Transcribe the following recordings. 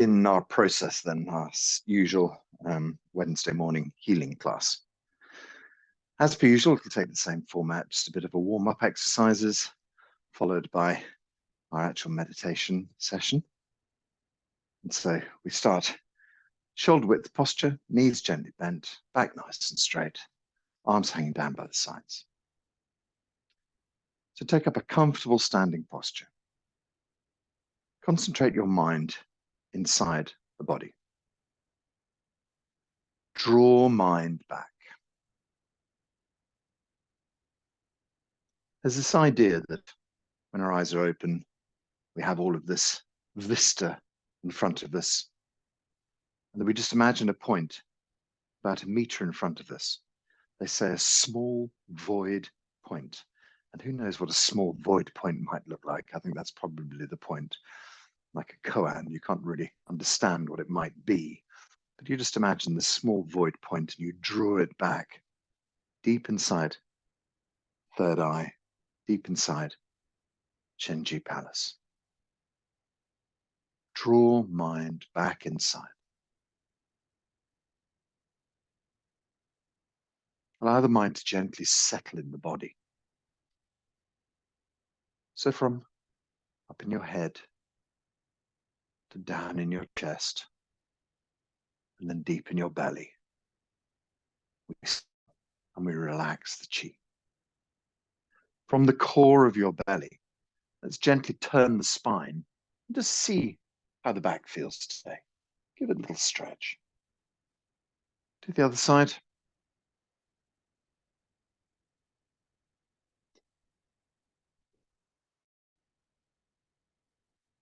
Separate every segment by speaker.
Speaker 1: begin our process then, our usual Wednesday morning healing class. As per usual, it'll take the same format, just a bit of a warm-up exercises, followed by our actual meditation session. And so we start shoulder width posture, knees gently bent, back nice and straight, arms hanging down by the sides. So take up a comfortable standing posture. Concentrate your mind inside the body. Draw mind back. There's this idea that when our eyes are open, we have all of this vista in front of us, and that we just imagine a point about 1 meter in front of us. They say a small void point. And who knows what a small void point might look like? I think that's probably the point. Like a koan, you can't really understand what it might be. But you just imagine the small void point and you draw it back deep inside third eye, deep inside Shen Ji Palace. Draw mind back inside. Allow the mind to gently settle in the body. So from up in your head to down in your chest and then deep in your belly, and we relax the chi. From the core of your belly, let's gently turn the spine and just see how the back feels today. Give it a little stretch. Do the other side.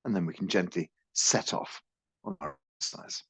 Speaker 1: And then we can gently set off on our exercise.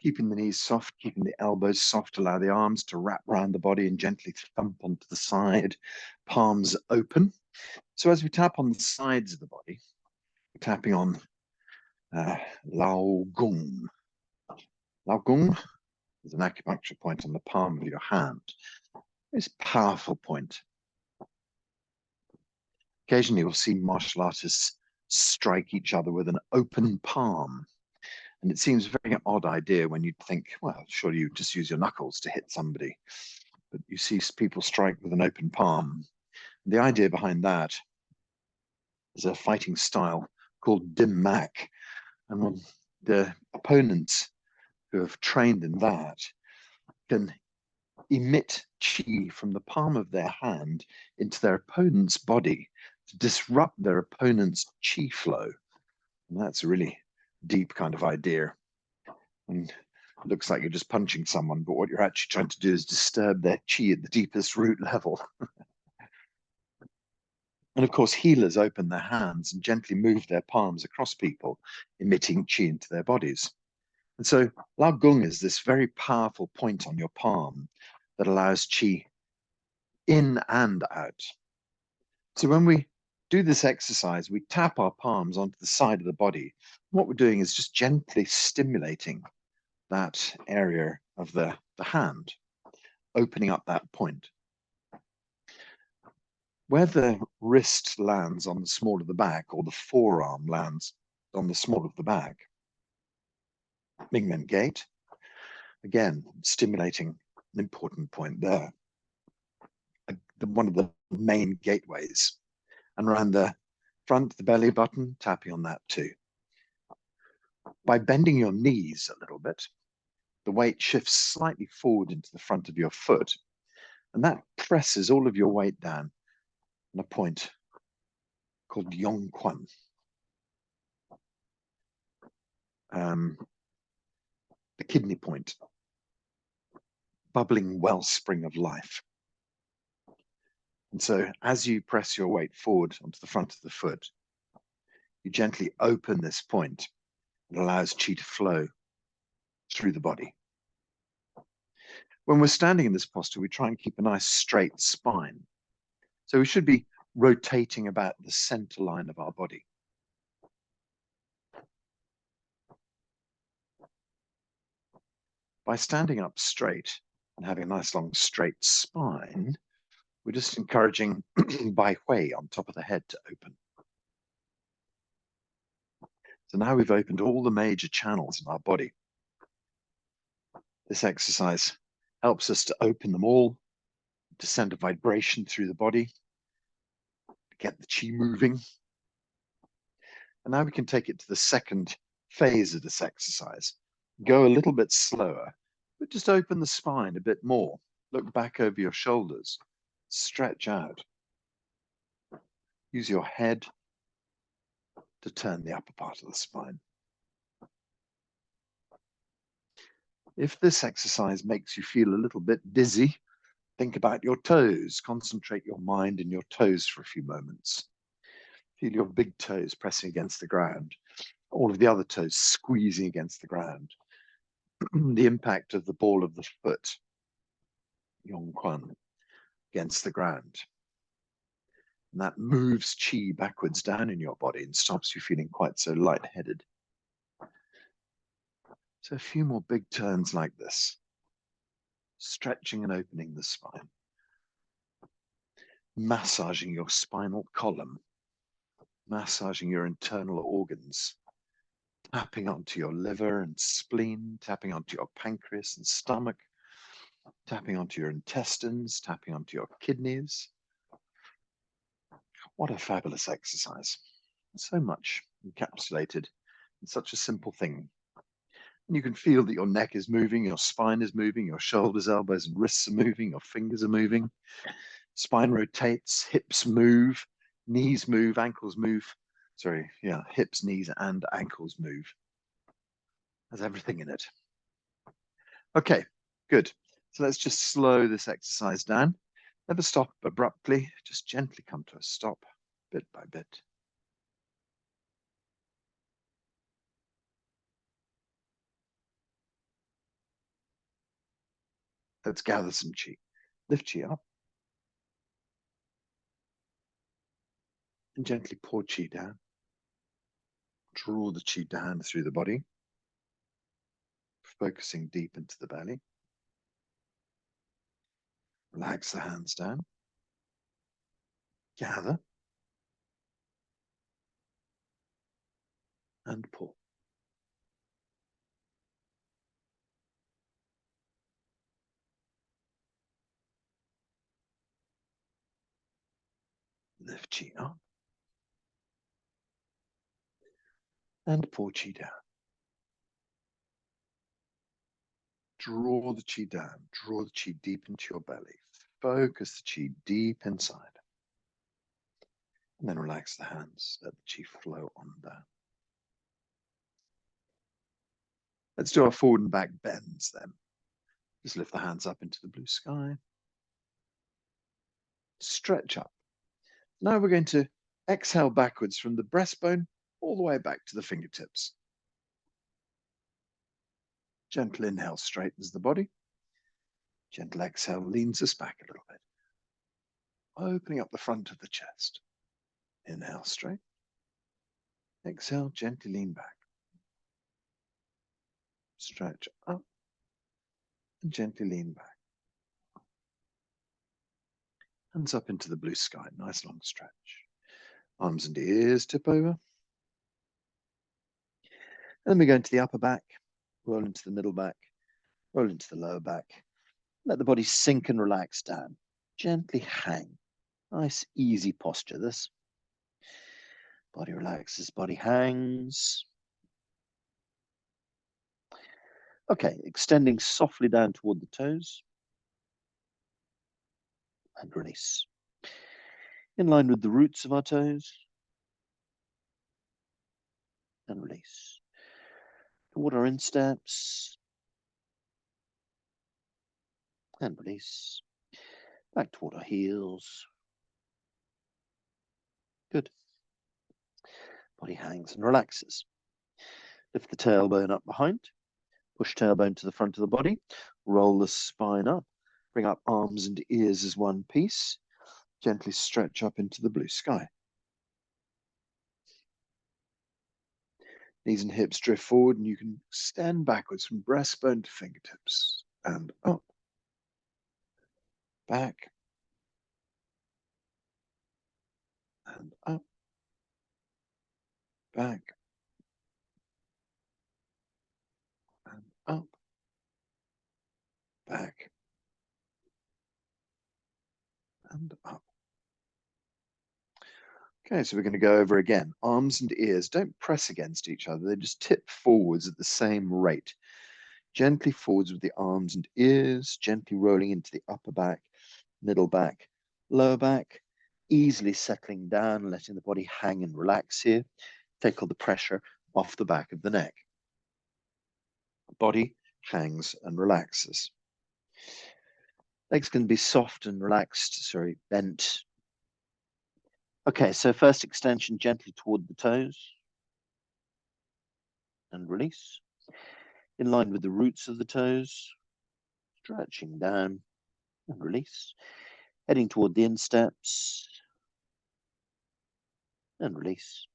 Speaker 1: Keeping the knees soft, keeping the elbows soft, allow the arms to wrap around the body and gently thump onto the side, palms open. So as we tap on the sides of the body, we're tapping on Lao Gung. Lao Gung is an acupuncture point on the palm of your hand. It's a powerful point. Occasionally we'll see martial artists strike each other with an open palm. And it seems a very odd idea when you think, well, surely you just use your knuckles to hit somebody. But you see people strike with an open palm. The idea behind that is a fighting style called dim mak. And when the opponents who have trained in that can emit chi from the palm of their hand into their opponent's body to disrupt their opponent's chi flow. And that's a really deep kind of idea. And it looks like you're just punching someone, but what you're actually trying to do is disturb their chi at the deepest root level. And of course, healers open their hands and gently move their palms across people, emitting chi into their bodies. And so Lao Gung is this very powerful point on your palm that allows chi in and out. So when we do this exercise, we tap our palms onto the side of the body. What we're doing is just gently stimulating that area of the hand, opening up that point. Where the wrist lands on the small of the back or the forearm lands on the small of the back, Mingmen Gate, again, stimulating an important point there. One of the main gateways. And around the front, the belly button, tapping on that too. By bending your knees a little bit, the weight shifts slightly forward into the front of your foot, and that presses all of your weight down on a point called Yongquan. The kidney point, bubbling wellspring of life. And so as you press your weight forward onto the front of the foot, you gently open this point. It allows qi to flow through the body. When we're standing in this posture, we try and keep a nice straight spine. So we should be rotating about the center line of our body. By standing up straight and having a nice long straight spine, we're just encouraging Bai Hui on top of the head to open. So now we've opened all the major channels in our body. This exercise helps us to open them all, to send a vibration through the body, to get the qi moving. And now we can take it to the second phase of this exercise. Go a little bit slower, but just open the spine a bit more. Look back over your shoulders, stretch out. Use your head to turn the upper part of the spine. If this exercise makes you feel a little bit dizzy, think about your toes. Concentrate your mind in your toes for a few moments. Feel your big toes pressing against the ground, all of the other toes squeezing against the ground. The impact of the ball of the foot, Yong Quan, against the ground. And that moves qi backwards down in your body and stops you feeling quite so lightheaded. So a few more big turns like this, stretching and opening the spine, massaging your spinal column, massaging your internal organs, tapping onto your liver and spleen, tapping onto your pancreas and stomach, tapping onto your intestines, tapping onto your kidneys. What a fabulous exercise. So much encapsulated in such a simple thing. And you can feel that your neck is moving, your spine is moving, your shoulders, elbows, and wrists are moving, your fingers are moving. Spine rotates, hips move, knees move, ankles move. Sorry, yeah, hips, knees, and ankles move. Has everything in it. Okay, good. So let's just slow this exercise down. Never stop abruptly, just gently come to a stop, bit by bit. Let's gather some qi. Lift qi up. And gently pour qi down. Draw the qi down through the body, focusing deep into the belly. Relax the hands down. Gather. And pull. Lift qi up. And pour qi down. Draw the qi down. Draw the qi deep into your belly. Focus the qi deep inside. And then relax the hands. Let the qi flow on down. Let's do our forward and back bends then. Just lift the hands up into the blue sky. Stretch up. Now we're going to exhale backwards from the breastbone all the way back to the fingertips. Gentle inhale straightens the body. Gentle exhale leans us back a little bit. Opening up the front of the chest. Inhale straight. Exhale, gently lean back. Stretch up and gently lean back. Hands up into the blue sky, nice long stretch. Arms and ears tip over. And then we go into the upper back, roll into the middle back, roll into the lower back. Let the body sink and relax down. Gently hang. Nice, easy posture, this. Body relaxes, body hangs. Okay, extending softly down toward the toes. And release. In line with the roots of our toes. And release. Toward our insteps. And release. Back toward our heels.
Speaker 2: Good. Body hangs and relaxes. Lift the tailbone up behind. Push tailbone to the front of the body. Roll the spine up. Bring up arms and ears as one piece. Gently stretch up into the blue sky. Knees and hips drift forward, and you can stand backwards from breastbone to fingertips. And up. Back. And up. Back. And up. Back. And up. Okay, so we're going to go over again. Arms and ears don't press against each other. They just tip forwards at the same rate. Gently forwards with the arms and ears, gently rolling into the upper back, middle back, lower back, easily settling down, letting the body hang and relax here. Take all the pressure off the back of the neck. The body hangs and relaxes. Legs can be soft and relaxed, bent. Okay, so first extension gently toward the toes and release. In line with the roots of the toes, stretching down and release. Heading toward the insteps and release.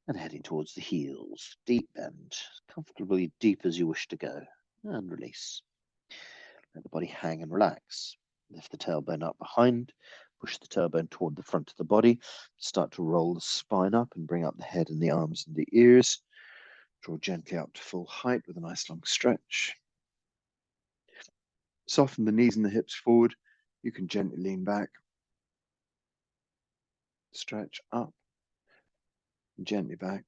Speaker 2: And heading towards the heels, deep bend, comfortably deep as you wish to go, and release. Let the body hang and relax. Lift the tailbone up behind, push the tailbone toward the front of the body, start to roll the spine up and bring up the head and the arms and the ears. Draw gently up to full height with a nice long stretch. Soften the knees and the hips forward. You can gently lean back. Stretch up. Gently back.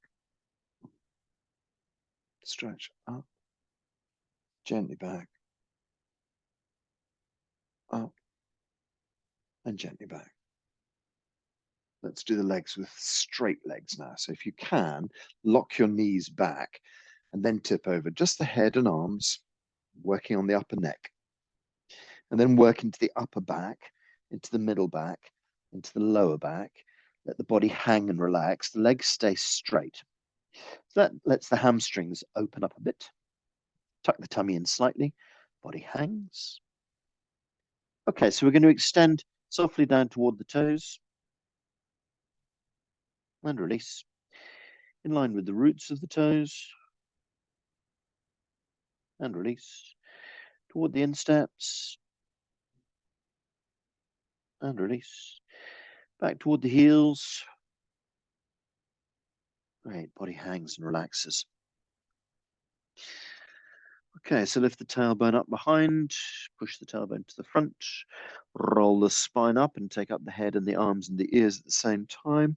Speaker 2: Stretch up. Gently back. Up. And gently back. Let's do the legs with straight legs now. So if you can, lock your knees back and then tip over just the head and arms, working on the upper neck. And then work into the upper back, into the middle back, into the lower back. Let the body hang and relax. The legs stay straight. So that lets the hamstrings open up a bit. Tuck the tummy in slightly. Body hangs. Okay, so we're going to extend softly down toward the toes and release. In line with the roots of the toes and release. Toward the insteps and release. Back toward the heels. Great, body hangs and relaxes. Okay, so lift the tailbone up behind, push the tailbone to the front, roll the spine up and take up the head and the arms and the ears at the same time.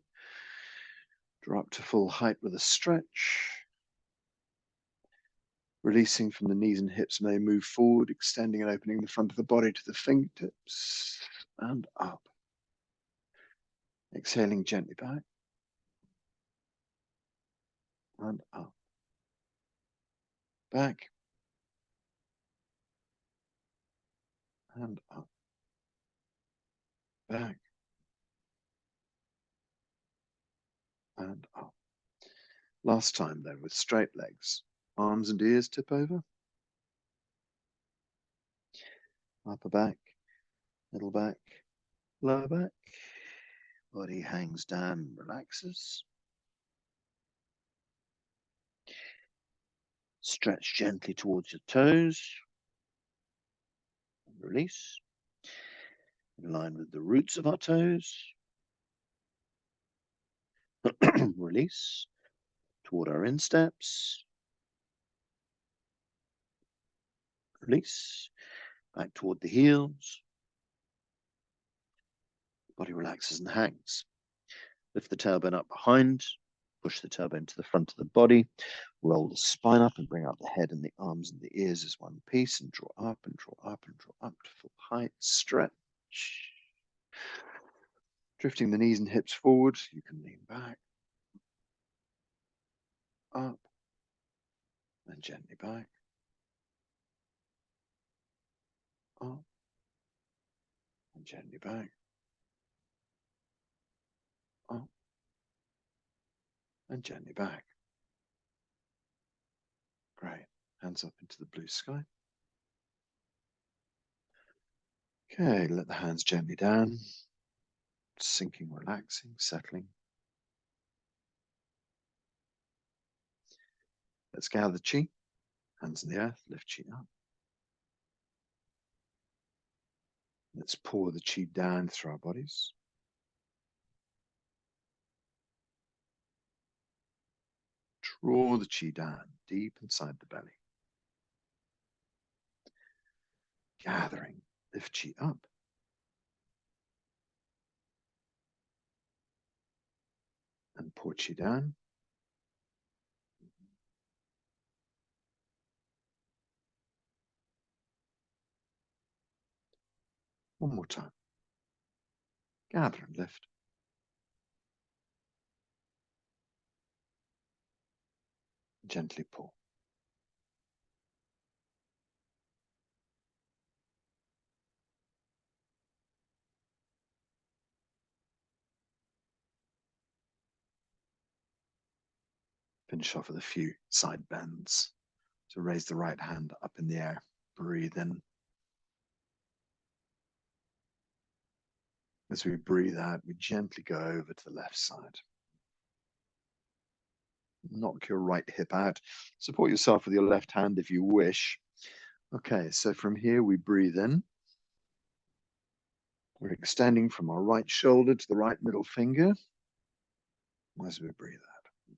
Speaker 2: Draw up to full height with a stretch. Releasing from the knees and hips, may move forward, extending and opening the front of the body to the fingertips and up. Exhaling gently back and up. Back and up. Back and up. Last time then with straight legs. Arms and ears tip over. Upper back, middle back, lower back. Body hangs down, relaxes. Stretch gently towards your toes. And release. In line with the roots of our toes. Release. Toward our insteps. Release. Back toward the heels. Body relaxes and hangs. Lift the tailbone up behind. Push the tailbone to the front of the body. Roll the spine up and bring up the head and the arms and the ears as one piece and draw up and draw up and draw up to full height. Stretch. Drifting the knees and hips forward. You can lean back. Up. And gently back. Up. And gently back. Up. and gently back. Great. Hands up into the blue sky. Okay, let the hands gently down, sinking, relaxing, settling. Let's gather chi. Hands in the earth, lift chi up. Let's pour the chi down through our bodies. Draw the chi down deep inside the belly. Gathering, lift chi up. And pour chi down. One more time. Gather and lift. Gently pull. Finish off with a few side bends. So raise the right hand up in the air. Breathe in. As we breathe out, we gently go over to the left side. Knock your right hip out. Support yourself with your left hand if you wish. Okay, so from here we breathe in. We're extending from our right shoulder to the right middle finger. As we breathe out.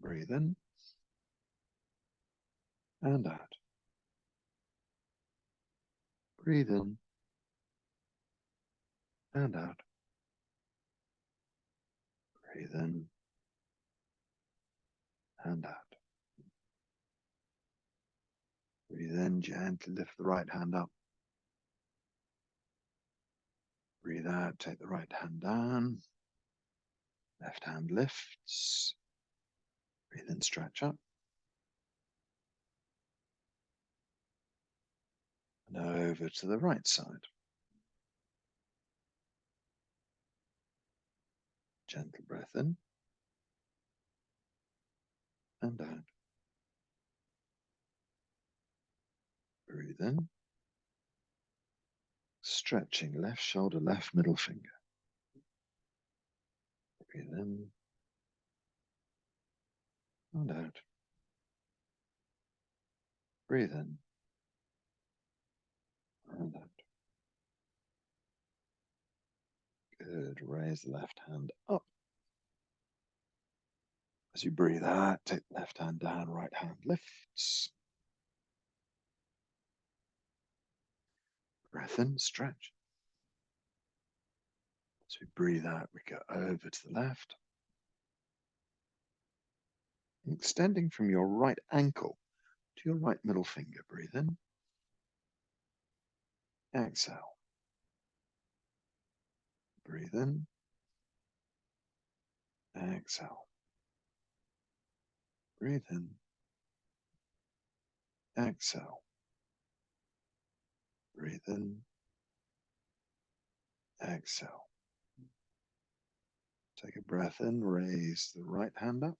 Speaker 2: Breathe in and out. Breathe in and out. Breathe in and out. Breathe in, gently lift the right hand up. Breathe out, take the right hand down. Left hand lifts. Breathe in, stretch up. And over to the right side. Gentle breath in and out. Breathe in. Stretching left shoulder, left middle finger. Breathe in and out. Breathe in and out. Good. Raise the left hand up. As you breathe out, take the left hand down, right hand lifts. Breath in, stretch. As we breathe out, we go over to the left. Extending from your right ankle to your right middle finger. Breathe in. Exhale. Breathe in. Exhale. Breathe in. Exhale. Breathe in. Exhale. Take a breath in. Raise the right hand up.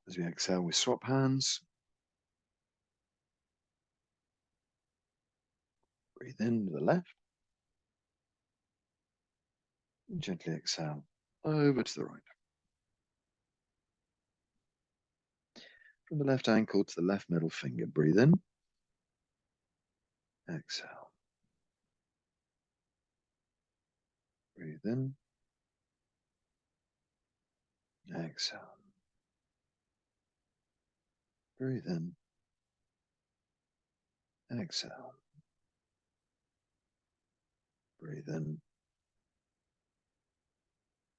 Speaker 2: As we exhale, we swap hands. Breathe in to the left. And gently exhale over to the right. From the left ankle to the left middle finger. Breathe in. Exhale. Breathe in. Exhale. Breathe in. Exhale. Breathe in.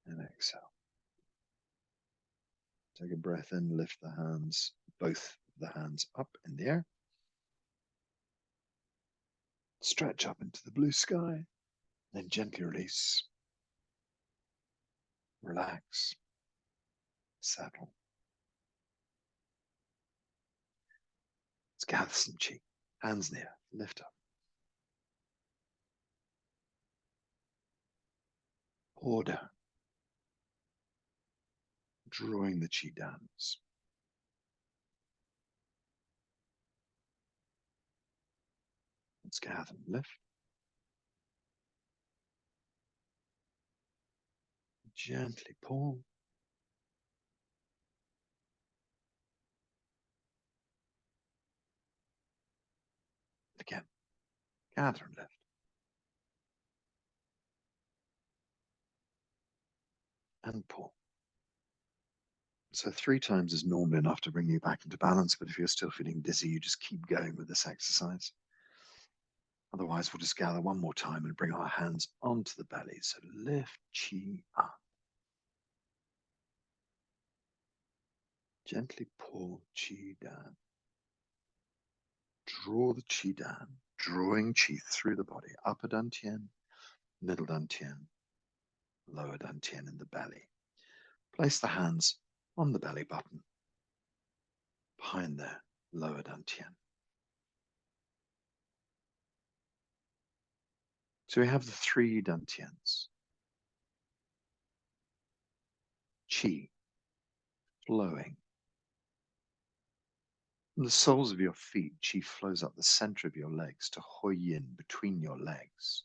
Speaker 2: And exhale. Take a breath in, lift the hands, both the hands up in the air. Stretch up into the blue sky, then gently release. Relax. Settle. Let's gather some chi. Hands in the air, lift up. Pour down. drawing the qi downwards. Let's gather and lift. Gently pull. Again, gather and lift. And pull. So 3 times is normally enough to bring you back into balance, but if you're still feeling dizzy, you just keep going with this exercise. Otherwise, we'll just gather one more time and bring our hands onto the belly. So lift qi up. Gently pull qi down. Draw the qi down, drawing qi through the body. Upper dantian, middle dantian, lower dantian in the belly. Place the hands on the belly button. Behind there, lower dantian. So we have the 3 dantians. Qi flowing. From the soles of your feet, qi flows up the center of your legs to Hui Yin between your legs.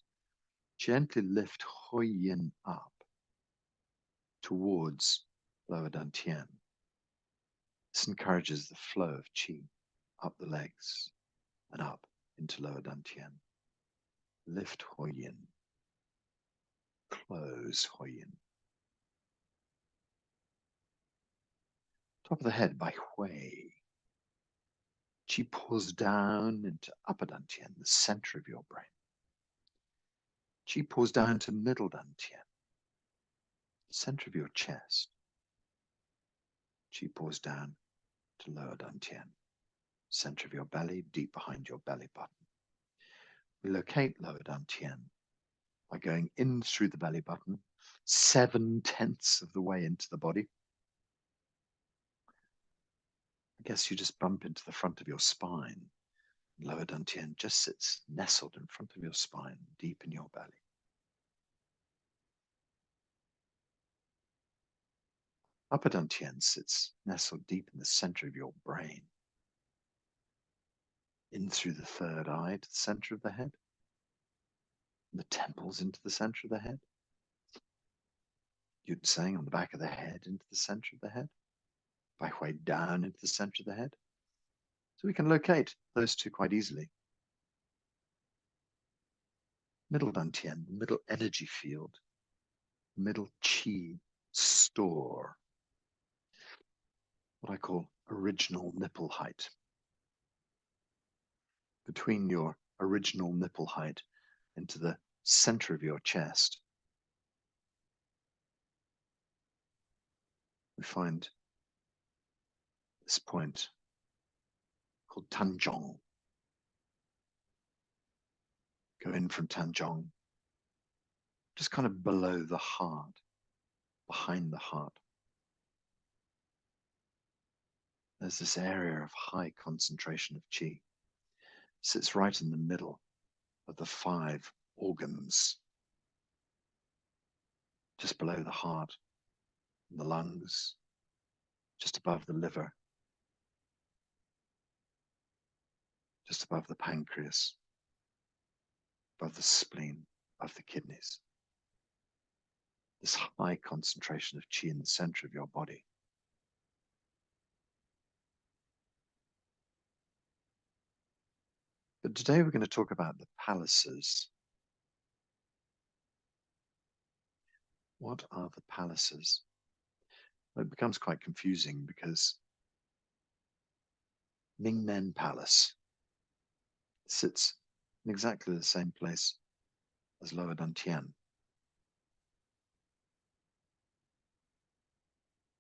Speaker 2: Gently lift Hui Yin up towards lower dantian. This encourages the flow of qi up the legs and up into lower dantian. Lift Hui Yin. Close Hui Yin. Top of the head by Hui. Qi pours down into upper dantian, the center of your brain. Qi pours down to middle dantian, center of your chest. Qi pours down to lower dantian, center of your belly, deep behind your belly button. We locate lower dantian by going in through the belly button, 7/10 of the way into the body. I guess you just bump into the front of your spine. Lower dantian just sits nestled in front of your spine, deep in your belly. Upper dantian sits nestled deep in the center of your brain. In through the third eye to the center of the head. The temples into the center of the head. You'd saying on the back of the head into the center of the head. By way down into the center of the head. So we can locate those 2 quite easily. Middle dantian, middle energy field, middle qi store. What I call original nipple height. Between your original nipple height into the center of your chest, we find this point called Tanzhong. Go in from Tanzhong, just kind of below the heart, behind the heart. There's this area of high concentration of qi. Sits right in the middle of the 5 organs, just below the heart, and the lungs, just above the liver, just above the pancreas, above the spleen, above the kidneys. This high concentration of qi in the center of your body. But today we're going to talk about the palaces. What are the palaces? Well, it becomes quite confusing because Mingmen Palace sits in exactly the same place as Lower Dantian.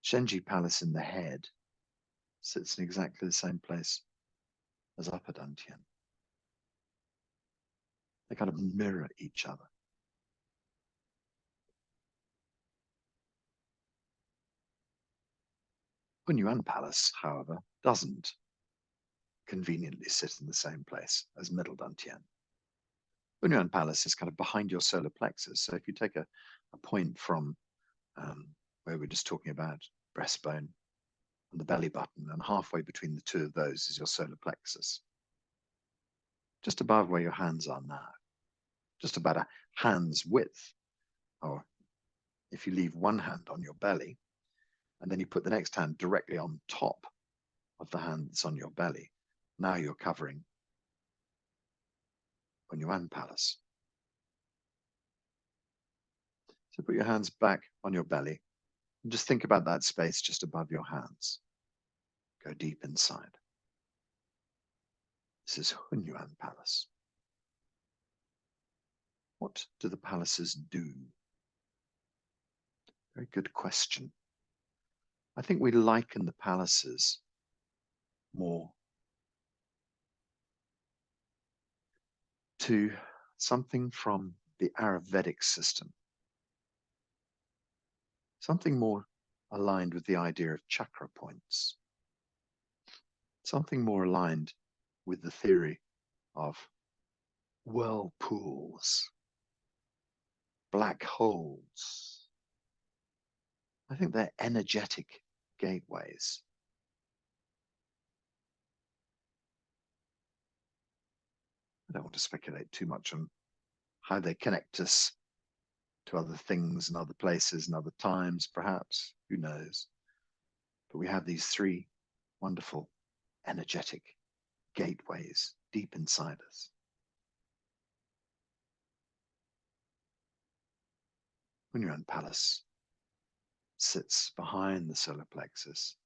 Speaker 2: Shen Ji Palace in the head sits in exactly the same place as Upper Dantian. They kind of mirror each other. Hun Yuan Palace, however, doesn't conveniently sit in the same place as Middle Dantian. Hun Yuan Palace is kind of behind your solar plexus. So if you take a point from where we're just talking about breastbone and the belly button, and halfway between the two of those is your solar plexus. Just above where your hands are now, just about a hand's width, or if you leave one hand on your belly, and then you put the next hand directly on top of the hand that's on your belly, now you're covering Hun Yuan Palace. So put your hands back on your belly and just think about that space just above your hands. Go deep inside. This is Hun Yuan Palace. What do the palaces do? Very good question. I think we liken the palaces more to something from the Ayurvedic system, something more aligned with the idea of chakra points, something more aligned with the theory of whirlpools, black holes. I think they're energetic gateways. I don't want to speculate too much on how they connect us to other things and other places and other times, perhaps, who knows. But we have these three wonderful, energetic gateways deep inside us. Hun Yuan Palace sits behind the solar plexus,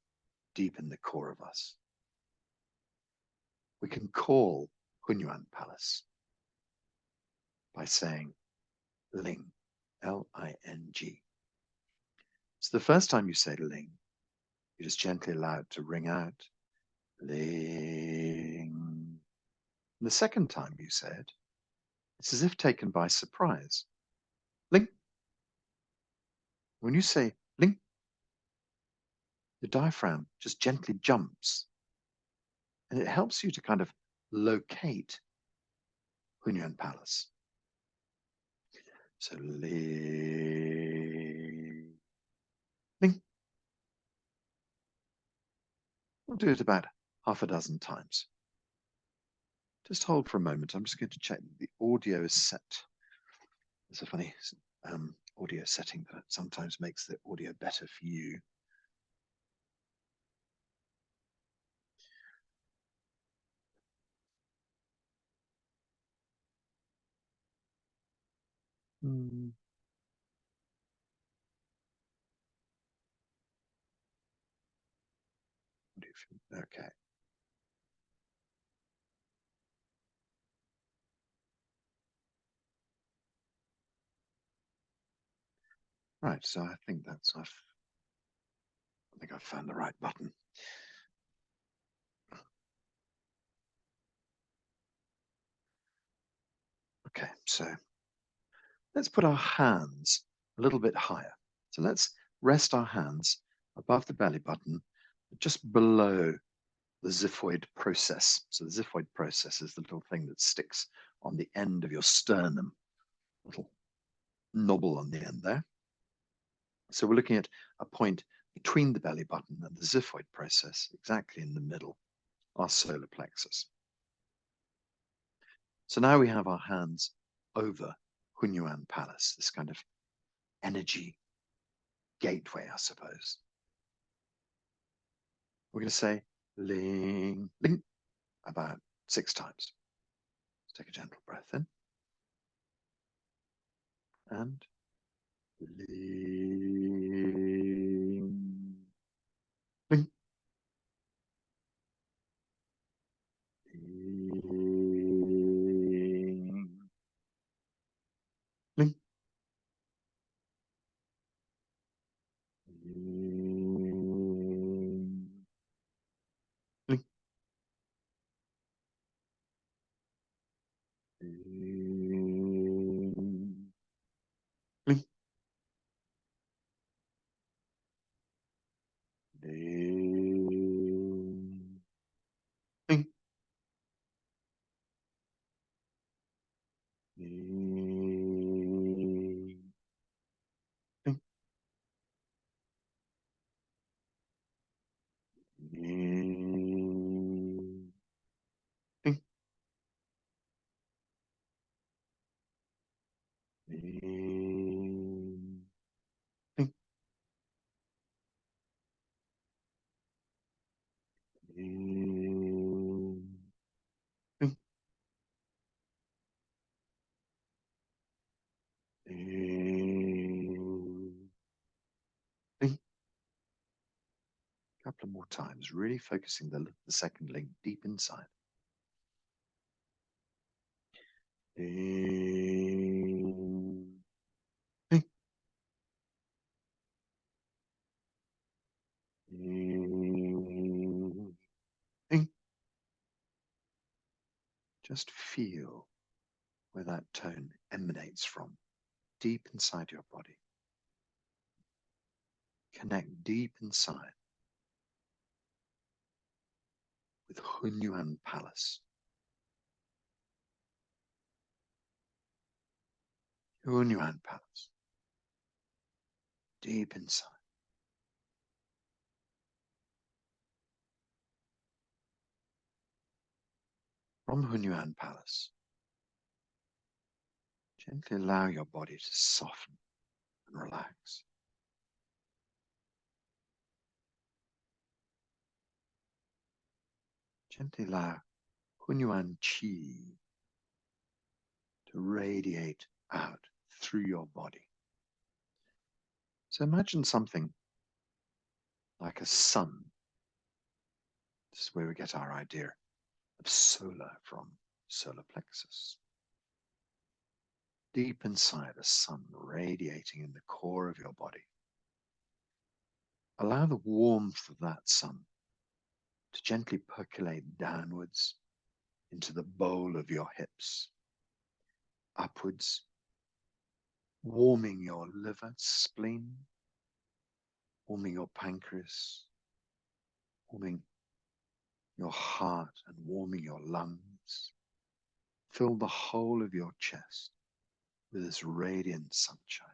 Speaker 2: deep in the core of us. We can call Hun Yuan Palace by saying Ling, L-I-N-G. So the first time you say Ling, you just gently allow it to ring out, Ling. And the second time you say it, it's as if taken by surprise. Ling. When you say Ling, the diaphragm just gently jumps, and it helps you to kind of locate Hun Yuan Palace. So Ling. Ling. We'll do it about half a dozen times. Just hold for a moment. I'm just going to check that the audio is set. There's a funny audio setting that sometimes makes the audio better for you. Okay. Right, so I think I think I've found the right button. Okay, so let's put our hands a little bit higher. So let's rest our hands above the belly button, just below the xiphoid process. So the xiphoid process is the little thing that sticks on the end of your sternum, little knobble on the end there. So we're looking at a point between the belly button and the xiphoid process, exactly in the middle, our solar plexus. So now we have our hands over Hun Yuan Palace, this kind of energy gateway, I suppose. We're going to say Ling, Ling about 6 times. Let's take a gentle breath in. And Ling, Ling, Ling, Ling, Ling, Ling, Ling, Ling, Ling, A couple of more times, really focusing the second link deep inside. Just feel where that tone emanates from, deep inside your body. Connect deep inside with Hun Yuan Palace. Hun Yuan Palace. Deep inside. From Hun Yuan Palace, gently allow your body to soften and relax. Gently allow Hun Yuan Qi to radiate out through your body. So imagine something like a sun. This is where we get our idea of solar from, solar plexus. Deep inside, a sun radiating in the core of your body. Allow the warmth of that sun to gently percolate downwards into the bowl of your hips, upwards, warming your liver, spleen, warming your pancreas, warming your heart and warming your lungs. Fill the whole of your chest with this radiant sunshine.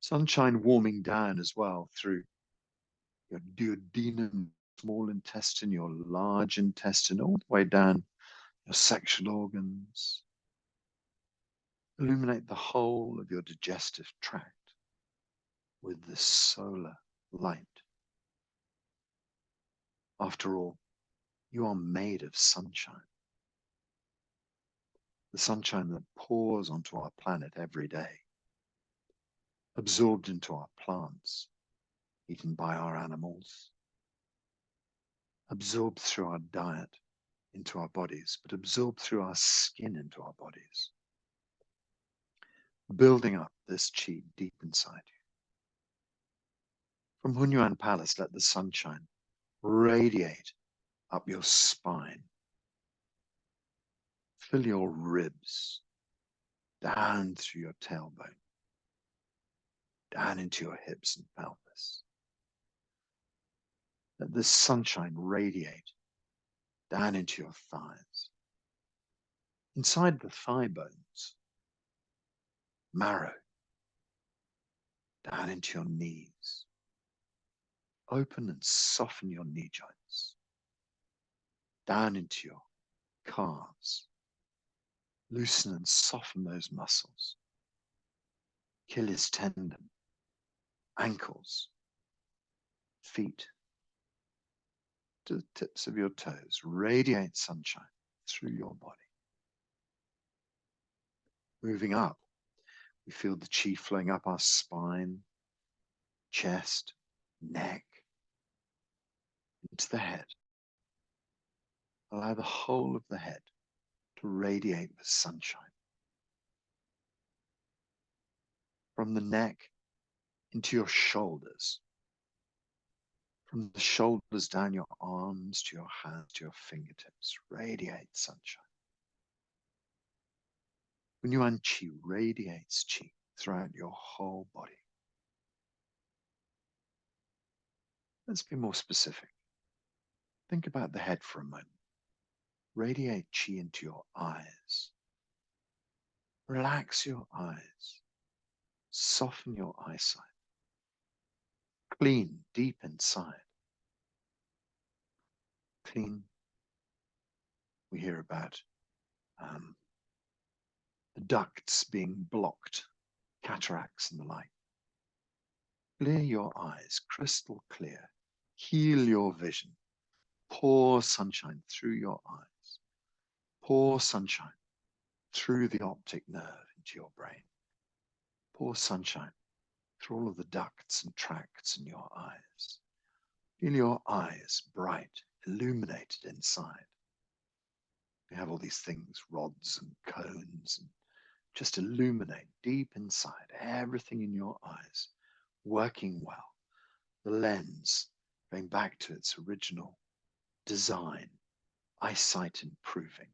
Speaker 2: Sunshine warming down as well through your duodenum, small intestine, your large intestine, all the way down your sexual organs. Illuminate the whole of your digestive tract with this solar light. After all, you are made of sunshine. The sunshine that pours onto our planet every day, absorbed into our plants, eaten by our animals, absorbed through our diet into our bodies, but absorbed through our skin into our bodies, building up this chi deep inside you. From Hun Yuan Palace, let the sunshine radiate up your spine, fill your ribs, down through your tailbone, down into your hips and pelvis. Let the sunshine radiate down into your thighs, inside the thigh bones, marrow, down into your knees. Open and soften your knee joints, down into your calves. Loosen and soften those muscles. Achilles tendon, ankles, feet, to the tips of your toes. Radiate sunshine through your body. Moving up, we feel the chi flowing up our spine, chest, neck, into the head. Allow the whole of the head to radiate with sunshine. From the neck into your shoulders. From the shoulders down your arms to your hands to your fingertips. Radiate sunshine. Hun Yuan Qi radiates qi throughout your whole body. Let's be more specific. Think about the head for a moment. Radiate qi into your eyes. Relax your eyes. Soften your eyesight. Clean deep inside. Clean. We hear about the ducts being blocked, cataracts and the like. Clear your eyes, crystal clear. Heal your vision. Pour sunshine through your eyes. Pour sunshine through the optic nerve into your brain. Pour sunshine through all of the ducts and tracts in your eyes. Feel your eyes bright, illuminated inside. You have all these things, rods and cones, and just illuminate deep inside, everything in your eyes working well. The lens going back to its original design, eyesight improving,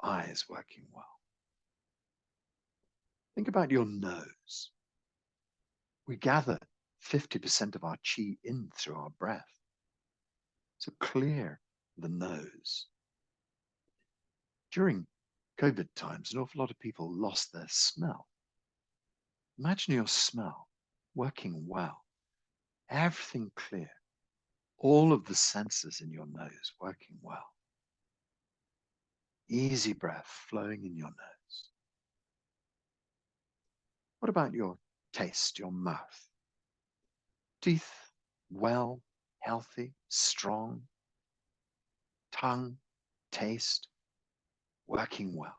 Speaker 2: eyes working well. Think about your nose. We gather 50% of our qi in through our breath. So clear the nose. During COVID times, an awful lot of people lost their smell. Imagine your smell working well, everything clear, all of the senses in your nose working well. Easy breath flowing in your nose. What about your taste, your mouth? Teeth well, healthy, strong. Tongue, taste, working well.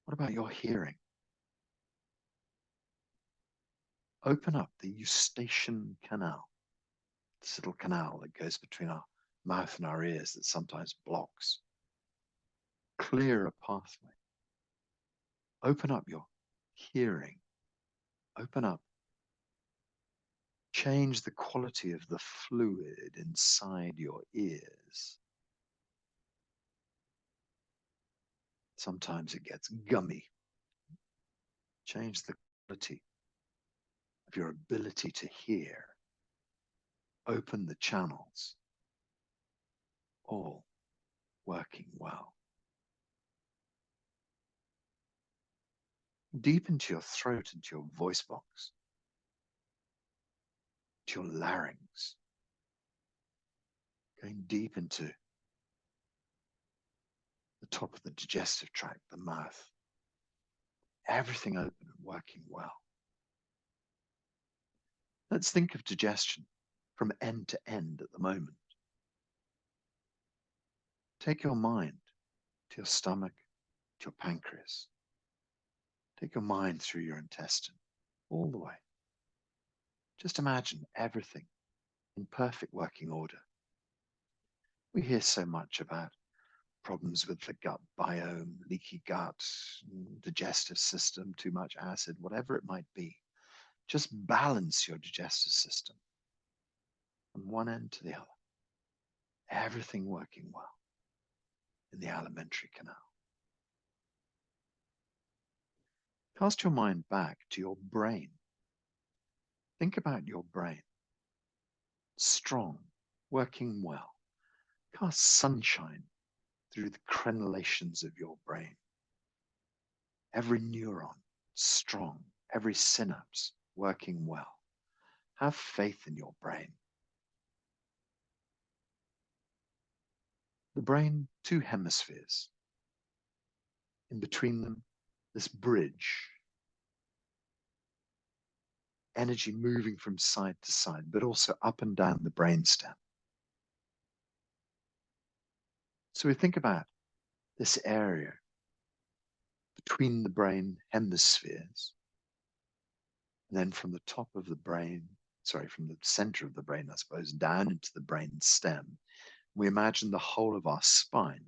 Speaker 2: What about your hearing? Open up the eustachian canal, this little canal that goes between our mouth and our ears that sometimes blocks. Clear a pathway. Open up your hearing. Open up. Change the quality of the fluid inside your ears. Sometimes it gets gummy. Change the quality of your ability to hear. Open the channels. All working well. Deep into your throat, into your voice box, to your larynx, going deep into the top of the digestive tract, the mouth, everything open and working well. Let's think of digestion from end to end at the moment. Take your mind to your stomach, to your pancreas. Take your mind through your intestine, all the way. Just imagine everything in perfect working order. We hear so much about problems with the gut biome, leaky gut, digestive system, too much acid, whatever it might be. Just balance your digestive system from one end to the other. Everything working well in the alimentary canal. Cast your mind back to your brain. Think about your brain. Strong, working well. Cast sunshine through the crenellations of your brain. Every neuron strong, every synapse working well. Have faith in your brain. The brain, two hemispheres. In between them, this bridge. Energy moving from side to side, but also up and down the brainstem. So we think about this area between the brain hemispheres, and then from the top of the brain, from the center of the brain, I suppose, down into the brain stem, we imagine the whole of our spine.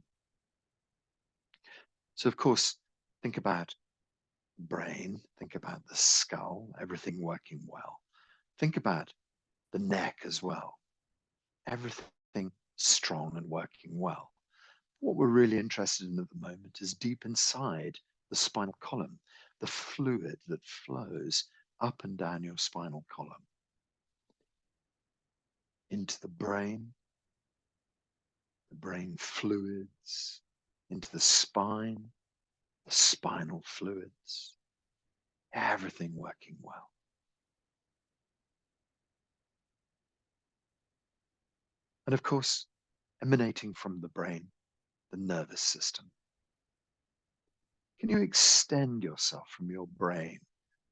Speaker 2: So of course, think about brain, think about the skull, everything working well. Think about the neck as well. Everything strong and working well. What we're really interested in at the moment is deep inside the spinal column, the fluid that flows up and down your spinal column. Into the brain fluids, into the spinal fluids, everything working well. And of course, emanating from the brain, the nervous system. Can you extend yourself from your brain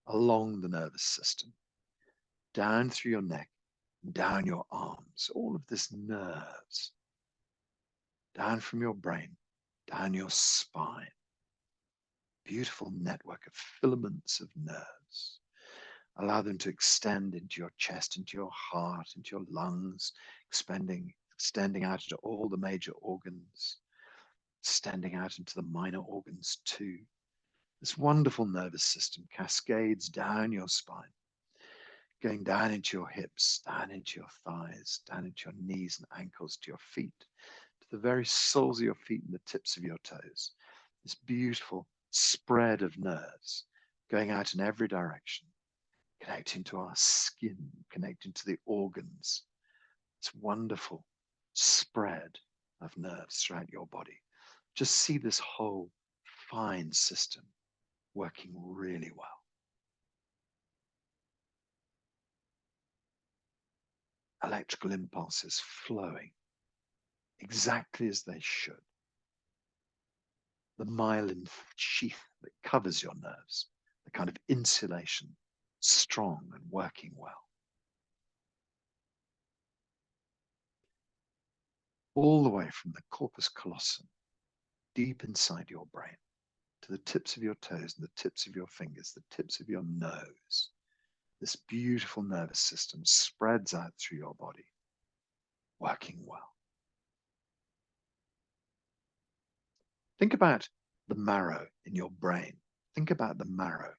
Speaker 2: along the nervous system, down through your neck, down your arms, all of this nerves, down from your brain, down your spine,
Speaker 1: beautiful network of filaments of nerves. Allow them to extend into your chest, into your heart, into your lungs, extending out into all the major organs, extending out into the minor organs too. This wonderful nervous system cascades down your spine, going down into your hips, down into your thighs, down into your knees and ankles, to your feet, to the very soles of your feet and the tips of your toes. This beautiful spread of nerves going out in every direction, connecting to our skin, connecting to the organs. This wonderful spread of nerves throughout your body. Just see this whole fine system working really well. Electrical impulses flowing exactly as they should. The myelin sheath that covers your nerves, the kind of insulation, strong and working well. All the way from the corpus callosum, deep inside your brain, to the tips of your toes and the tips of your fingers, the tips of your nose. This beautiful nervous system spreads out through your body, working well. Think about the marrow in your brain. Think about the marrow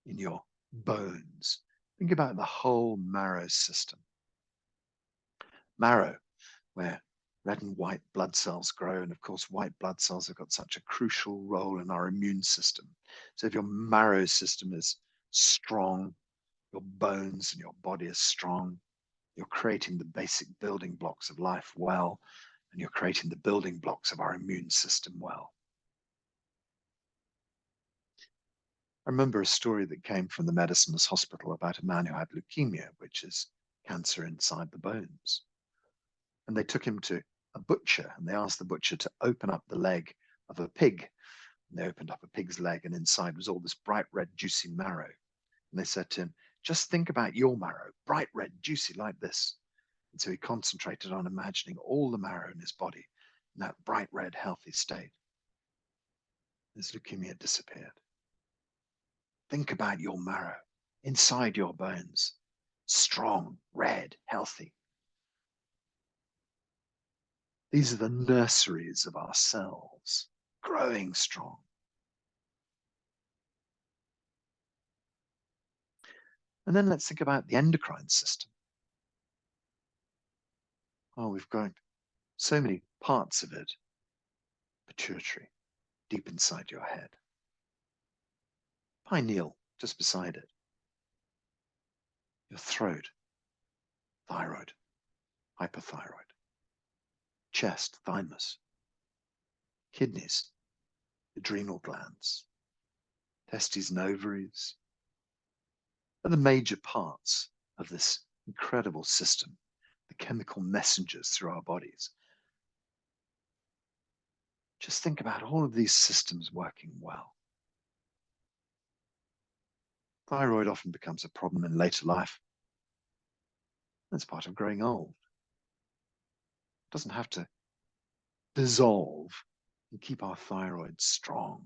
Speaker 1: in your bones. Think about the whole marrow system. Marrow, where red and white blood cells grow. And of course, white blood cells have got such a crucial role in our immune system. So if your marrow system is strong, your bones and your body is strong, you're creating the basic building blocks of life well, and you're creating the building blocks of our immune system well. I remember a story that came from the Medicine's hospital about a man who had leukemia, which is cancer inside the bones. And they took him to a butcher, and they asked the butcher to open up the leg of a pig. And they opened up a pig's leg, and inside was all this bright red, juicy marrow. And they said to him, just think about your marrow, bright red, juicy like this. And so he concentrated on imagining all the marrow in his body in that bright red, healthy state. His leukemia disappeared. Think about your marrow inside your bones, strong, red, healthy. These are the nurseries of our cells, growing strong. And then let's think about the endocrine system. Oh, we've got so many parts of it. Pituitary, deep inside your head. Pineal, just beside it. Your throat, thyroid, hypothyroid. Chest, thymus. Kidneys, adrenal glands. Testes and ovaries are the major parts of this incredible system, the chemical messengers through our bodies. Just think about all of these systems working well. Thyroid often becomes a problem in later life. That's part of growing old. It doesn't have to dissolve and keep our thyroid strong.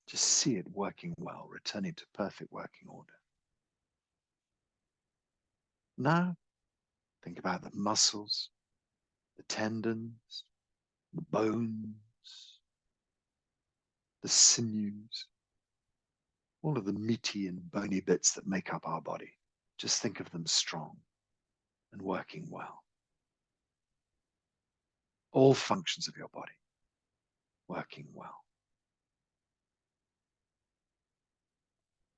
Speaker 1: Just see it working well, returning to perfect working order. Now, think about the muscles, the tendons, the bones, the sinews, all of the meaty and bony bits that make up our body. Just think of them strong and working well. All functions of your body working well.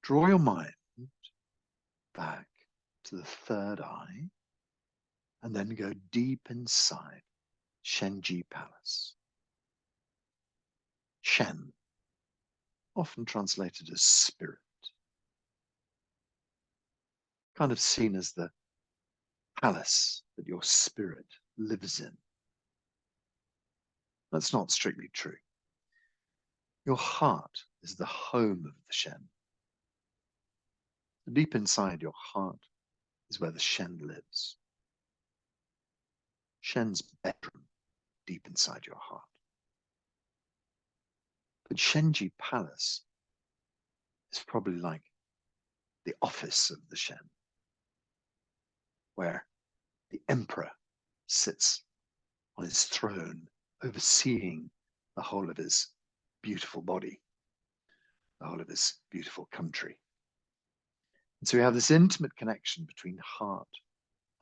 Speaker 1: Draw your mind back to the third eye and then go deep inside Shen Ji Palace. Shen, often translated as spirit, kind of seen as the palace that your spirit lives in. That's not strictly true. Your heart is the home of the Shen. Deep inside your heart is where the Shen lives. Shen's bedroom, deep inside your heart.
Speaker 2: But Shen Ji Palace is probably like the office of the Shen, where the emperor sits on his throne, overseeing the whole of his beautiful body, the whole of his beautiful country. And so we have this intimate connection between heart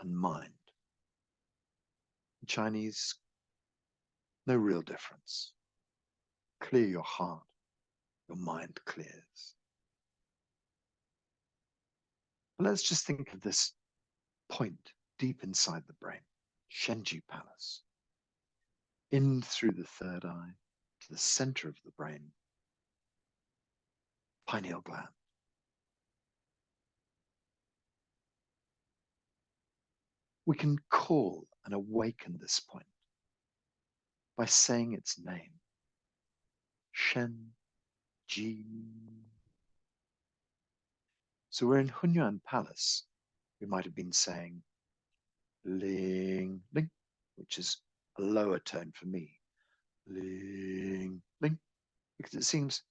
Speaker 2: and mind. In Chinese, no real difference. Clear your heart, your mind clears. But let's just think of this point deep inside the brain, Shen Ji Palace, in through the third eye to the center of the brain, pineal gland. We can call and awaken this point by saying its name, Shen Ji. So we're in Hun Yuan Palace. We might have been saying Ling Ling, which is a lower tone for me. Ling Ling, because it seems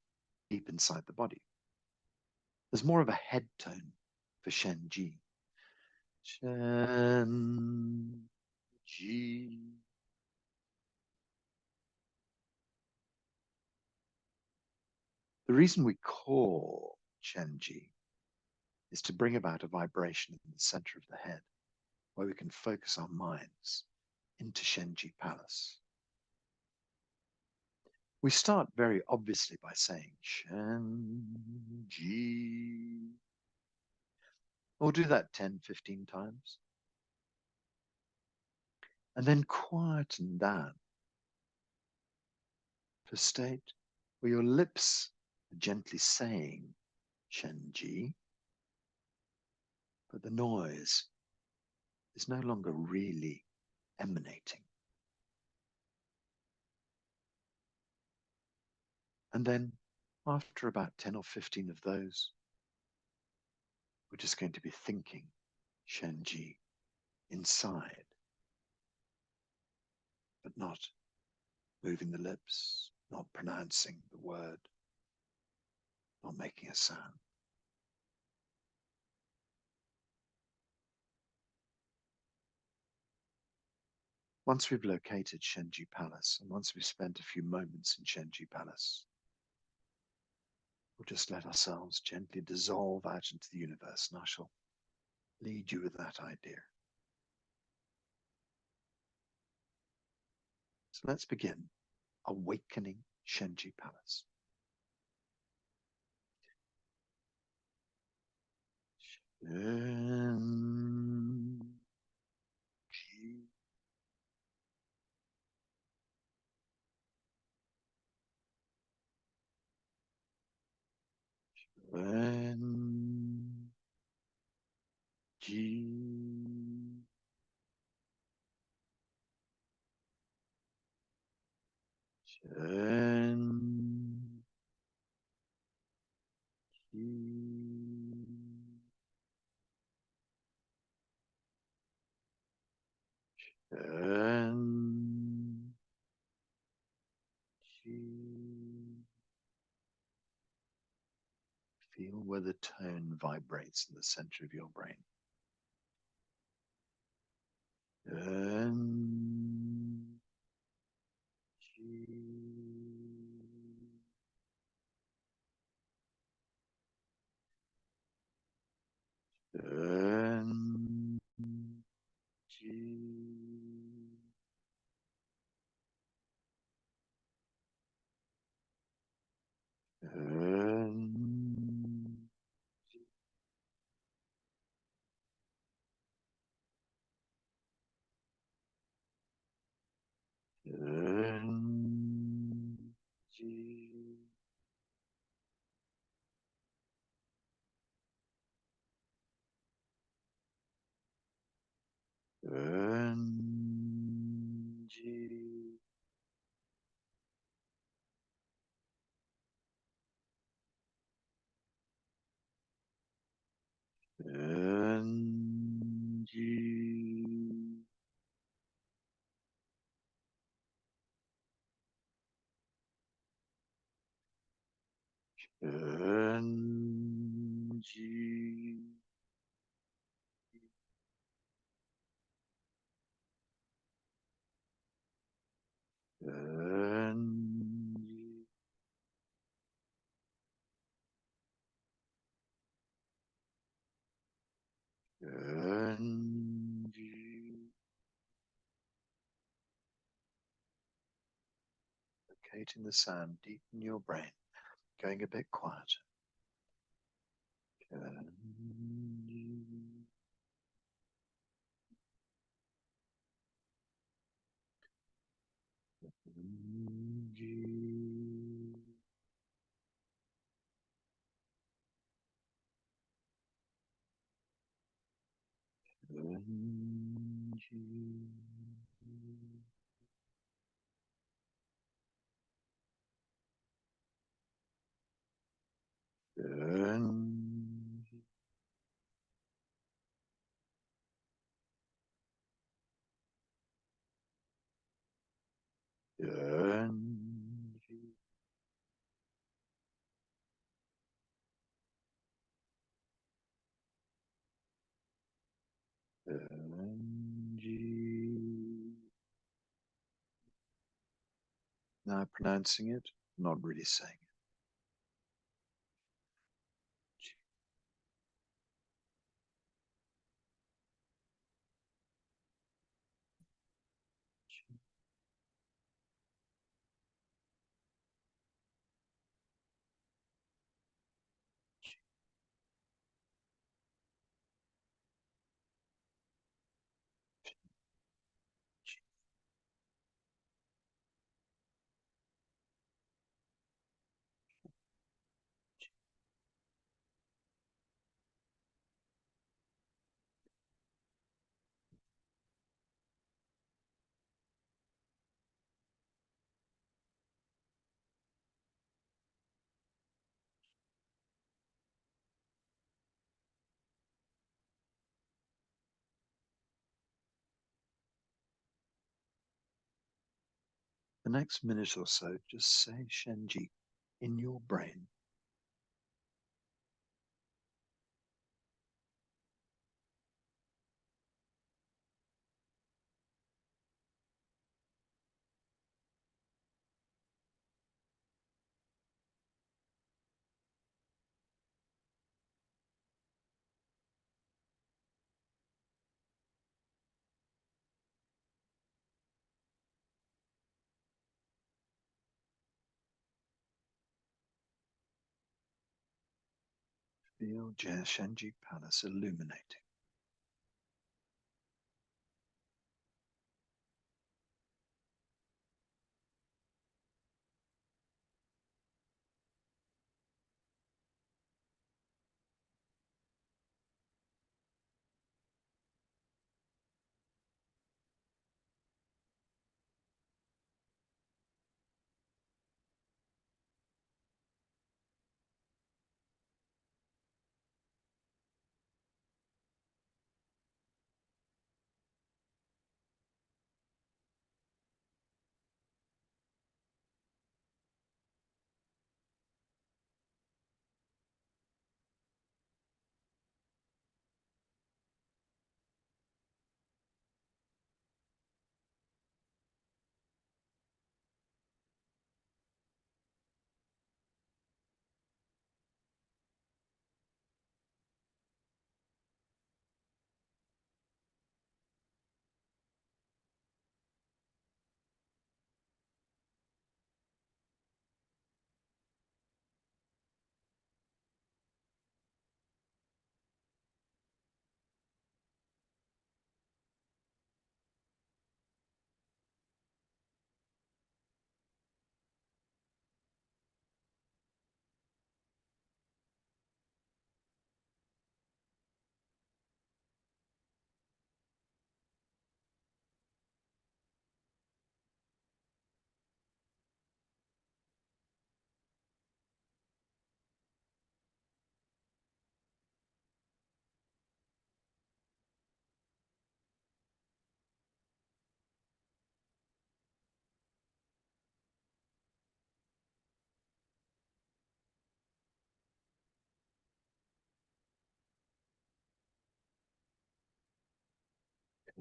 Speaker 2: deep inside the body. There's more of a head tone for Shen Ji. Shen Ji. The reason we call Shen Ji is to bring about a vibration in the center of the head where we can focus our minds into Shen Ji Palace. We start very obviously by saying Shen Ji. We'll do that 10, 15 times. And then quieten down to a state where your lips are gently saying Shen Ji, but the noise is no longer really emanating. And then after about 10 or 15 of those, we're just going to be thinking Shen Ji inside, but not moving the lips, not pronouncing the word, not making a sound. Once we've located Shen Ji Palace, and once we've spent a few moments in Shen Ji Palace, we'll just let ourselves gently dissolve out into the universe, and I shall lead you with that idea. So let's begin awakening Shen Ji Palace. Shen Ji. Shen Ji. Shen Ji. Shen Ji. Feel where the tone vibrates in the center of your brain. Shen Ji. Shen Ji. Shen Ji. Shen Ji. Shen Ji.
Speaker 1: Shen Ji. Shen Ji. Shen Ji. Locating the sound deep in your brain, going a bit quieter. Shen Ji. Shen Ji. Shen Ji. Shen Ji. Shen Ji. Shen Ji. Now pronouncing it, not really saying it. The next minute or so, just say Shen Ji in your brain. Feel Shen Ji Palace illuminating.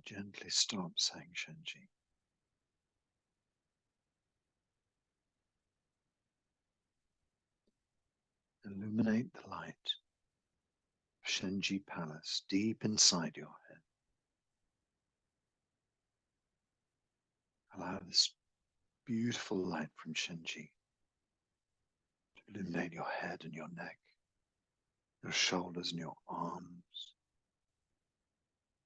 Speaker 2: Gently stop saying Shen Ji. Illuminate the light of Shen Ji Palace deep inside your head. Allow this beautiful light from Shen Ji to illuminate your head and your neck, your shoulders and your arms,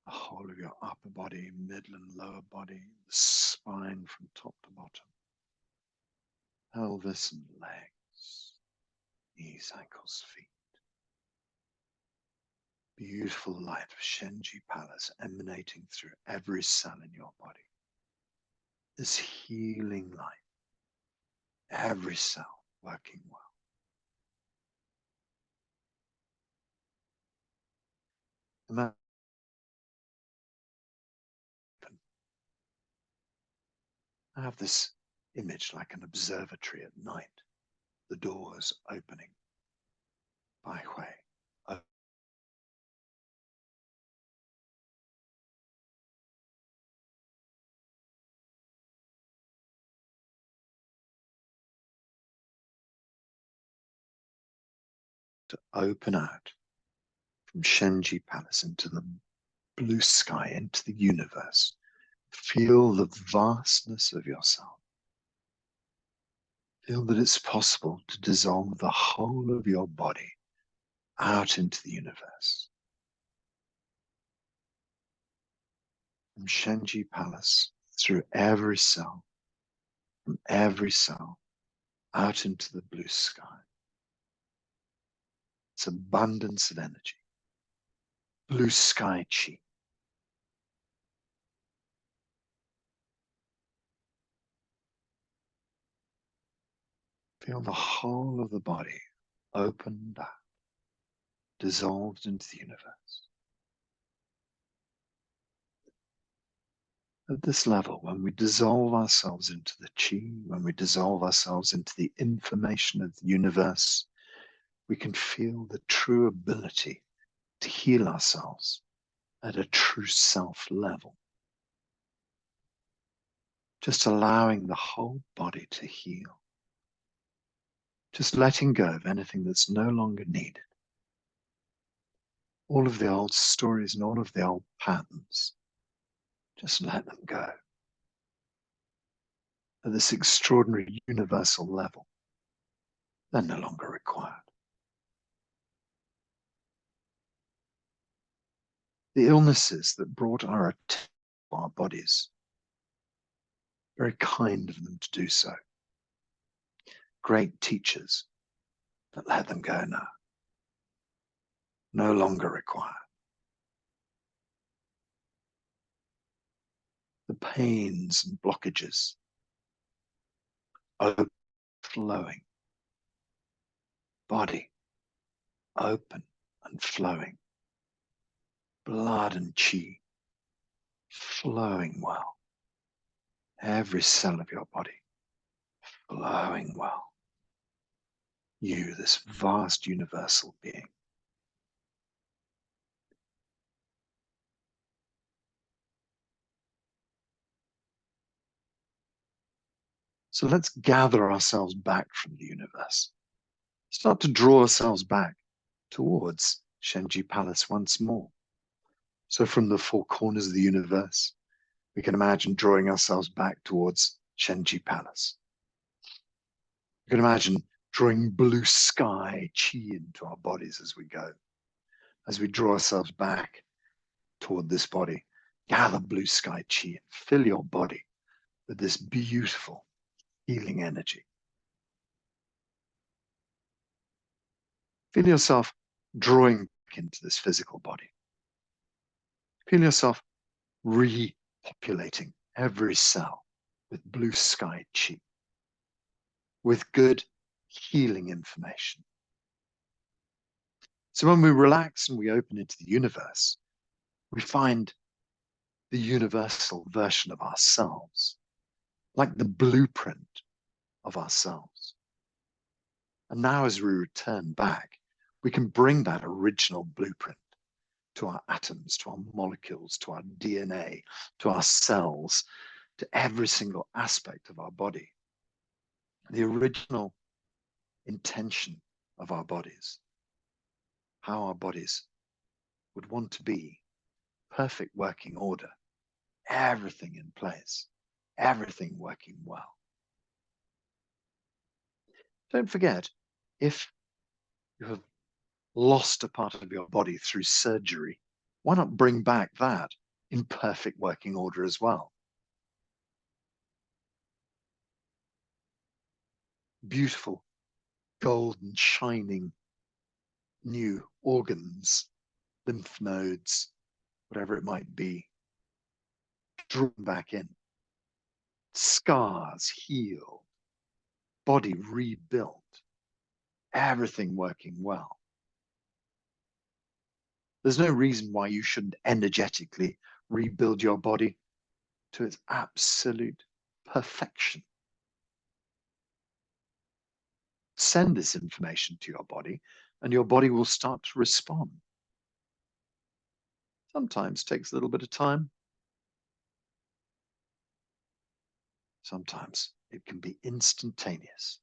Speaker 2: the whole of your upper body, middle and lower body, the spine from top to bottom, pelvis and legs, knees, ankles, feet. Beautiful light of Shen Ji Palace emanating through every cell in your body. This healing light, every cell working well. Imagine I have this image like an observatory at night, the doors opening by way. To open out from Shen Ji Palace into the blue sky, into the universe. Feel the vastness of yourself. Feel that it's possible to dissolve the whole of your body out into the universe. From Shen Ji Palace, through every cell, from every cell, out into the blue sky. It's abundance of energy. Blue sky chi. Feel the whole of the body opened up, dissolved into the universe. At this level, when we dissolve ourselves into the chi, when we dissolve ourselves into the information of the universe, we can feel the true ability to heal ourselves at a true self level. Just allowing the whole body to heal. Just letting go of anything that's no longer needed. All of the old stories and all of the old patterns, just let them go. At this extraordinary universal level, they're no longer required. The illnesses that brought our attention to our bodies, very kind of them to do so. Great teachers, but let them go now. No longer required. The pains and blockages, overflowing. Body, open and flowing. Blood and chi, flowing well. Every cell of your body, flowing well. You, this vast universal being. So let's gather ourselves back from the universe. Start to draw ourselves back towards Shen Ji Palace once more. So from the four corners of the universe, we can imagine drawing ourselves back towards Shen Ji Palace. We can imagine drawing blue sky chi into our bodies as we go. As we draw ourselves back toward this body, gather blue sky chi and fill your body with this beautiful healing energy. Feel yourself drawing back into this physical body. Feel yourself repopulating every cell with blue sky chi, with good healing information. So when we relax and we open into the universe, we find the universal version of ourselves, like the blueprint of ourselves. And now as we return back, we can bring that original blueprint to our atoms, to our molecules, to our DNA, to our cells, to every single aspect of our body. The original intention of our bodies, how our bodies would want to be, perfect working order, everything in place, everything working well. Don't forget, if you have lost a part of your body through surgery, why not bring back that in perfect working order as well? Beautiful, golden, shining new organs, lymph nodes, whatever it might be, drawn back in. Scars healed, body rebuilt, everything working well. There's no reason why you shouldn't energetically rebuild your body to its absolute perfection. Send this information to your body, and your body will start to respond. Sometimes takes a little bit of time. Sometimes it can be instantaneous.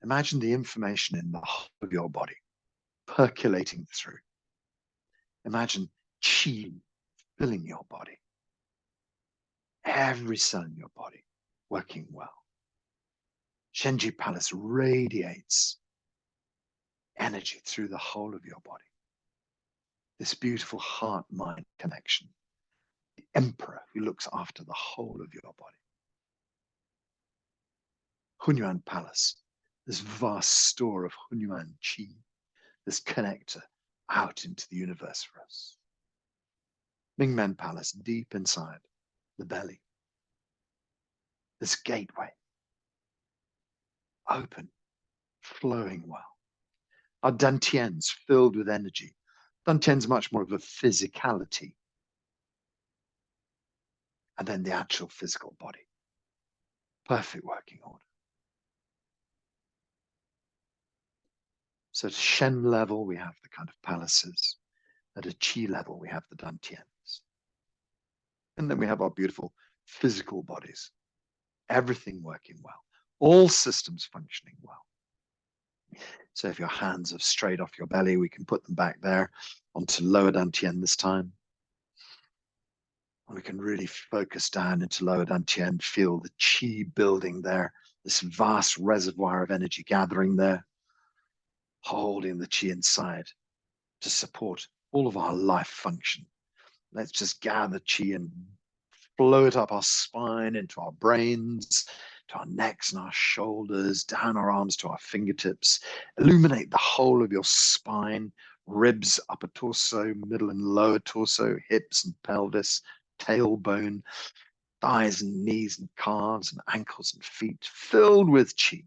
Speaker 2: Imagine the information in the whole of your body percolating through. Imagine qi filling your body. Every cell in your body working well. Shen Ji Palace radiates energy through the whole of your body. This beautiful heart-mind connection. The emperor who looks after the whole of your body. Hun Yuan Palace, this vast store of Hun Yuan Qi, this connector out into the universe for us. Mingmen Palace, deep inside the belly. This gateway, open, flowing well. Our dantians filled with energy. Dantian's much more of a physicality. And then the actual physical body. Perfect working order. So at Shen level, we have the kind of palaces. At a Qi level, we have the dantians. And then we have our beautiful physical bodies. Everything working well. All systems functioning well. So if your hands have strayed off your belly, we can put them back there onto lower dantian this time. And we can really focus down into lower dantian, feel the qi building there, this vast reservoir of energy gathering there, holding the qi inside to support all of our life function. Let's just gather qi and flow it up our spine, into our brains, to our necks and our shoulders, down our arms to our fingertips. Illuminate the whole of your spine, ribs, upper torso, middle and lower torso, hips and pelvis, tailbone, thighs and knees and calves and ankles and feet, filled with qi.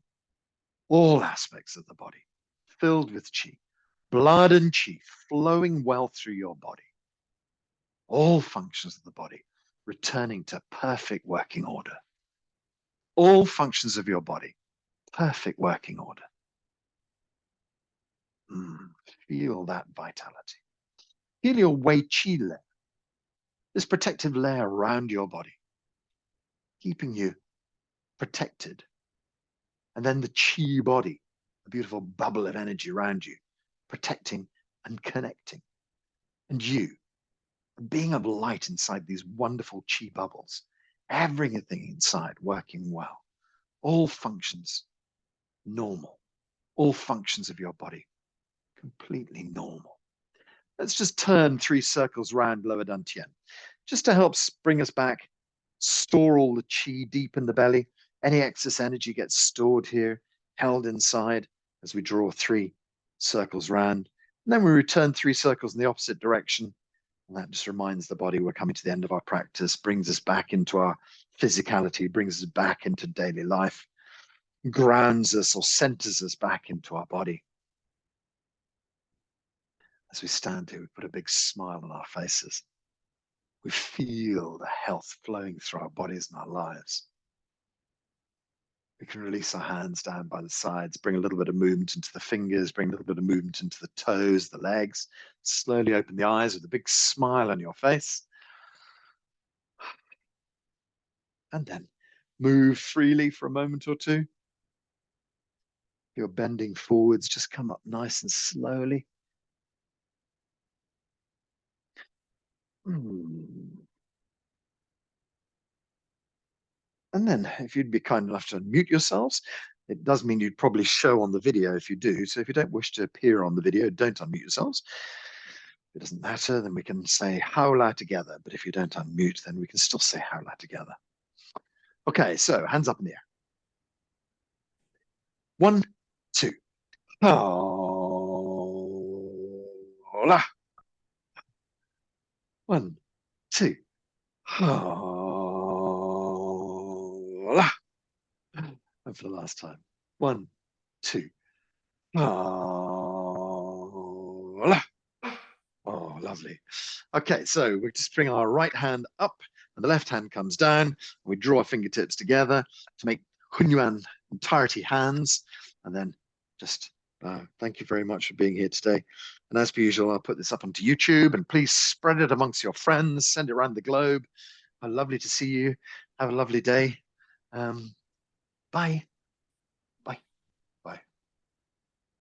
Speaker 2: All aspects of the body, filled with qi. Blood and qi flowing well through your body. All functions of the body returning to perfect working order. All functions of your body, perfect working order. Feel that vitality. Feel your Wei Qi layer, this protective layer around your body, keeping you protected. And then the Qi body, a beautiful bubble of energy around you, protecting and connecting. And you, a being of light inside these wonderful Qi bubbles, everything inside working well. All functions normal. All functions of your body completely normal. Let's just turn 3 circles around lower dantian, just to help bring us back, store all the qi deep in the belly. Any excess energy gets stored here, held inside as we draw 3 circles round. And then we return 3 circles in the opposite direction. And that just reminds the body we're coming to the end of our practice, brings us back into our physicality, brings us back into daily life, grounds us or centers us back into our body. As we stand here, we put a big smile on our faces. We feel the health flowing through our bodies and our lives. We can release our hands down by the sides, bring a little bit of movement into the fingers, bring a little bit of movement into the toes, the legs. Slowly open the eyes with a big smile on your face. And then move freely for a moment or two. If you're bending forwards, just come up nice and slowly. And then if you'd be kind enough to unmute yourselves, it does mean you'd probably show on the video if you do. So if you don't wish to appear on the video, don't unmute yourselves. If it doesn't matter, then we can say howla together. But if you don't unmute, then we can still say howla together. Okay, so hands up in the air. 1, 2. Howla. 1, 2. Howla. And for the last time. 1, 2. Howla. Oh, lovely. Okay, so we just bring our right hand up and the left hand comes down. And we draw our fingertips together to make Hun Yuan entirety hands. And then just thank you very much for being here today. And as per usual, I'll put this up onto YouTube and please spread it amongst your friends, send it around the globe. Lovely to see you. Have a lovely day. Bye.